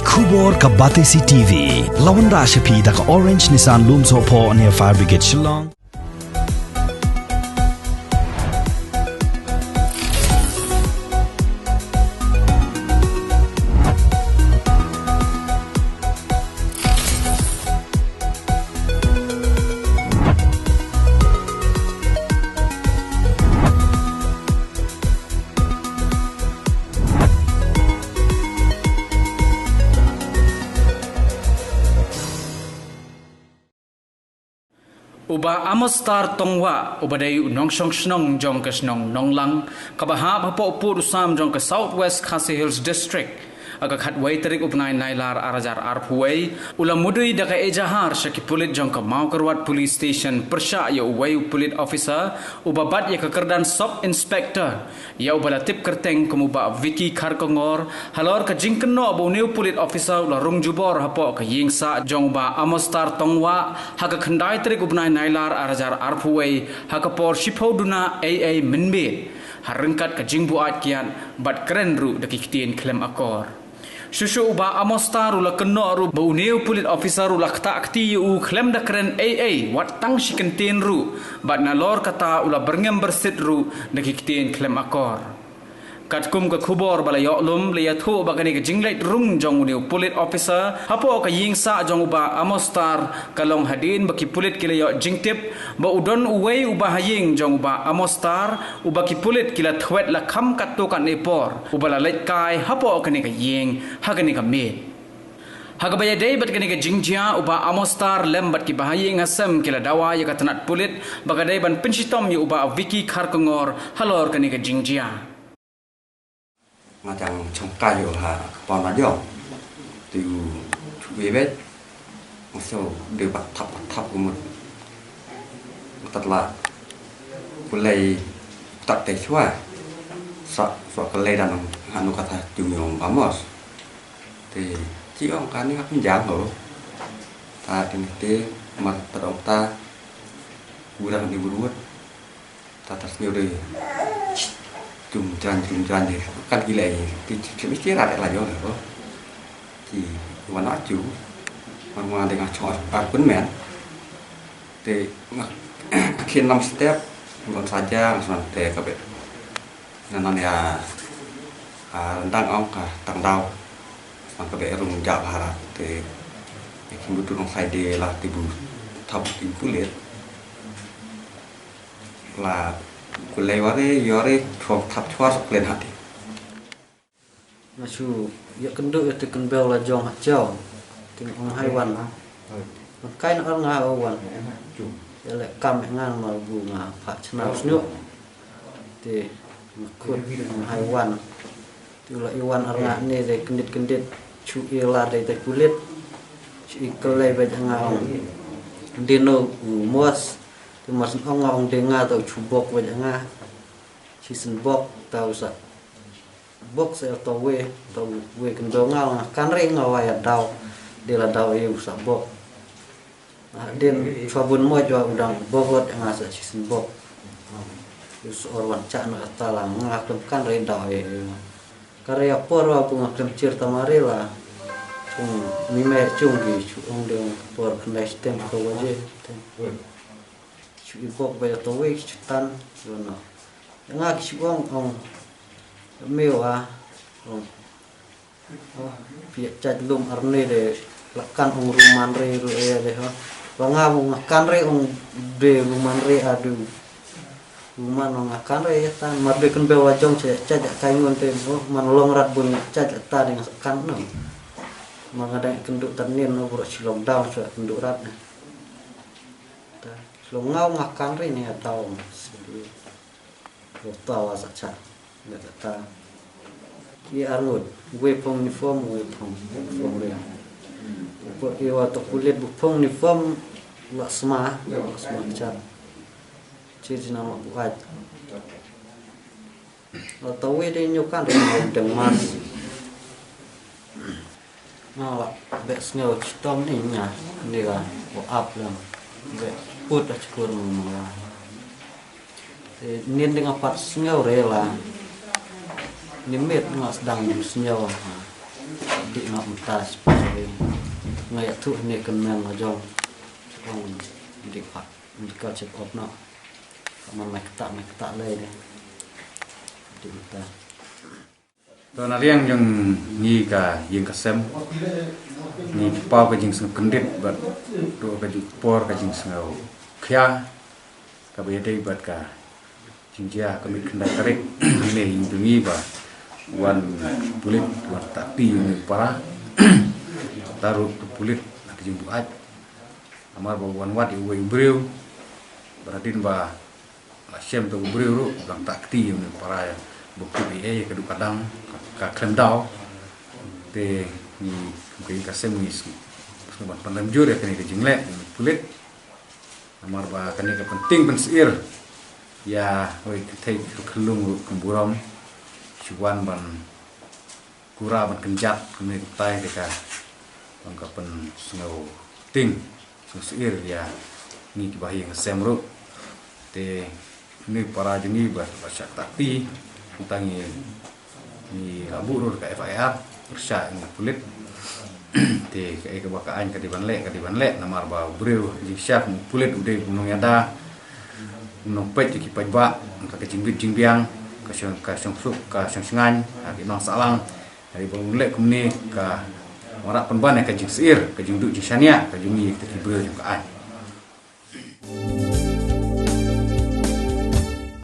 Khubor ka Batesi TV. Lawan Rashapi da ka Orange Nissan Loom Sopo near Fire Brigade Shillong. Uba amostar tongwa ubadai unong shong shnong jong ka shnong nonglang kabaha bapo upur usam jong ka Southwest Khasi Hills District aga khatwai tarik upnai nailar arajar arpuai ulam mudui daka ejahar shaki pulit jong ka Maukarwat Police Station persha ya uwai pulit officer ubabat ya kekerdan sub inspector ya ubala tip kerteng kemuba Vicky Kharkongor halor ka jingkeno abo new pulit officer ula rung jubor hapo ka yingsa jong ba amostar tongwa haka khandai tarik upnai nailar arajar arpuai haka por shipoduna AA minbe harengkat ka jingbu at kian bat keren ru daki kitien klem akor Shushu uba amostar ula keno ru bau new pulit officer ula kta akti u klem da keren AA wat tang shikentin ru bat nalor kata ula berngem bersit ru daki kitien klem akor Katkum ka khubor bala yoklum liya thu bagani ka jinglait rung jong new pulit officer hapo ka yingsa jong uba amostar kalong hadin baki pulit kila yo jingtip ba udon uwei uba haying jong uba amostar uba ki pulit kila thwet la kham katto kan nepor ubala lait kai hapo ka ni ka ying hagani ka me Hagabaya day bat kani ka jingjia uba amostar lembat ki bahaying asam kila dawa ya katanat pulit bagaday ban pinshitom yu uba Vicky Kharkongor halor kani ka jingjia macam cengkayu ha pon aja tu bebet masuk dia tap kumut tatlah kulai tak teswa so kulai dan anu kata jumyong pamos thì chỉ ông cái này không giảm hổ ta thì thế mặt tao ta bulan di buruat ta tas nhiều đi cuma jalan deh kan gila ya cuma istirahat lah yo thì mana chú mana dengan chọn pun men thì khi 5 step còn saja santai kabeh nan ya rendang ong ka tang dau kabeh rung jak harap thì khi butuh nong sai de lah tibu thap tibu lihat là kulai wari yori thong thap chua sok len hati Masu ya kenduk itu kenbel la jong hajau ting ong haiwan makai nak nga awan ya le kam ngan mal bunga pak chenau snuk te makut ong haiwan tu la iwan arna ni de kendit chu ila de te kulit chu ikelai ba ngau dino muas tu mas ong denga tau chubok wa nga chi sen bok tau sa bok sa tau we kendo ngau kan re ngau ya dau de la dau yu sa bok den sabun mo jo udang bokot nga sa chi sen bok us orwan cha na tala ngaklem kan re dau e karya por wa pu ngaklem cir tamarela chung mi mer chung gi chung de por knes tem ko waje ibok ba to we chutan yono nga kiswang ong mewa ong pia chat lum arne de lakan ong ruman re ru e de ha banga ong kan re ong de ruman re adu ruman ong kan re tan mar de kan be wajong chat kai ngon te man long rat bun chat ta ding kan no mangadai kenduk tanin no bro silong down so kenduk rat na lo ngau ngakan re ni atau lo tawa saja nggak ta ki arut gue pong uniform re po iwa to kulit bu pong uniform la sma cha ci nama buat lo tahu de nyokan re deng mas nah be snel stom ni nya ni ga up lang be put a cikur mula nin dengan pat sengau rela nimit ngas sedang sengau di mak mentas pasal ngayak tu ni kan men jong orang di pak di kau cek op nak kaman mek tak lay deh di mentas Don aliang yang ni ka yang kasem ni pau ka jing seng kendit bat do ka jing por ka jing seng khia ka be dei bat ka jing dia ka mit kendai tarik ni yang dungi ba wan pulit wan tapi ni para taruh pulit ka jing buat amar ba wan wat i breu beratin ba sem to breu ru lang takti ni para bukti be ka du kadang ka klendau te ni mungkin kasem ni sebat pandam jur ya kini ke jingle kulit amar ba kini ke penting pensiir ya oi tei kelung kemburam cuan ban kura ban kenjat kini tai deka bangka pen snow ting pensiir ya ni bahi kasem ru te ni para jeni ba baca tapi utangi ni abu ru ka FIR persya ni kulit te ke kebakaan ka di banlek namar ba breu ji syak kulit ude gunung yada gunung pet ki pajba ka jingbit jingbiang ka syong suk ka syong sengan ki nong salang dari banlek kumni ka warak penban ka jing sir ka jing du jing syania ka jing ni te breu ka an